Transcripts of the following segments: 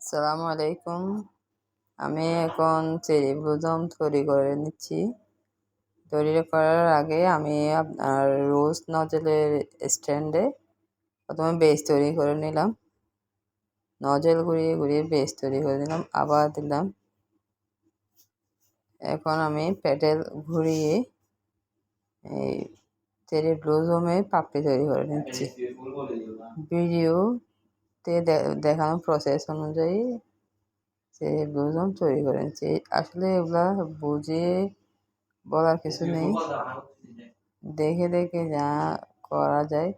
আসসালামু আলাইকুম। আমি এখন চেরি ব্লসম তৈরি করে নিচ্ছি। তৈরি করার আগে আমি আপনার রোজ নজেলের স্ট্যান্ডে প্রথমে বেস তৈরি করে নিলাম। নজেল ঘুরিয়ে ঘুরিয়ে বেস তৈরি করে নিলাম, আবার দিলাম। এখন আমি প্যাডেল ঘুরিয়ে এই চেরি ব্লসমের পাপড়ি তৈরি করে নিচ্ছি। ভিডিওতে দেখানো প্রসেস অনুযায়ী চেরি ব্লসম তৈরি করে নিচ্ছি। আসলে এগুলা বুঝিয়ে বলার কিছু নেই, দেখে দেখে যা করা যায়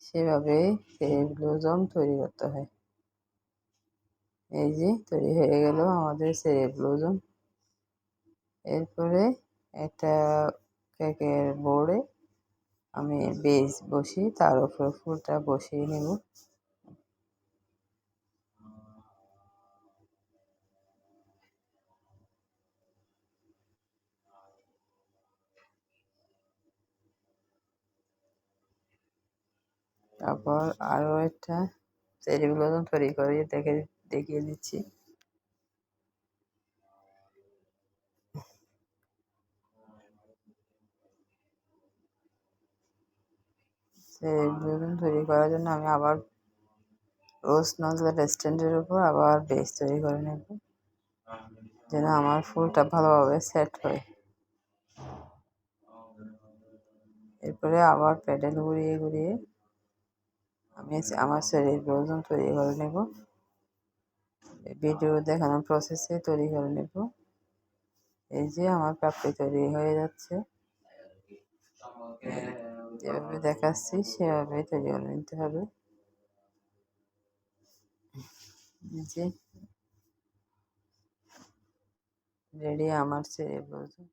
সেভাবে চেরি ব্লসম তৈরি করতে হয়। এই যে তৈরি হয়ে গেল আমাদের চেরি ব্লসম। এরপরে একটা কেকের বোর্ডে আমি বেস বসিয়ে তার উপর ফুলটা বসিয়ে নেব। তারপর আরও একটা চেরি ব্লসম তৈরি করে দেখিয়ে দিচ্ছি। চেরি ব্লসম তৈরি করার জন্য আমি আবার রোজ নজলের স্ট্যান্ডের উপর আবার বেস তৈরি করে নেব, যেন আমার ফুলটা ভালোভাবে সেট হয়। এরপরে আবার প্যাডেল ঘুরিয়ে ঘুরিয়ে আমি আমার চেরি ব্লসম তৈরি করে নেব। ভিডিও দেখানো প্রসেসে তৈরি করে নেব। এই যে আমার পাপড়ি তৈরি হয়ে যাচ্ছে, যেভাবে দেখাচ্ছি সেভাবে তৈরি করে নিতে হবে। যে রেডি আমার চেরি ব্লসম।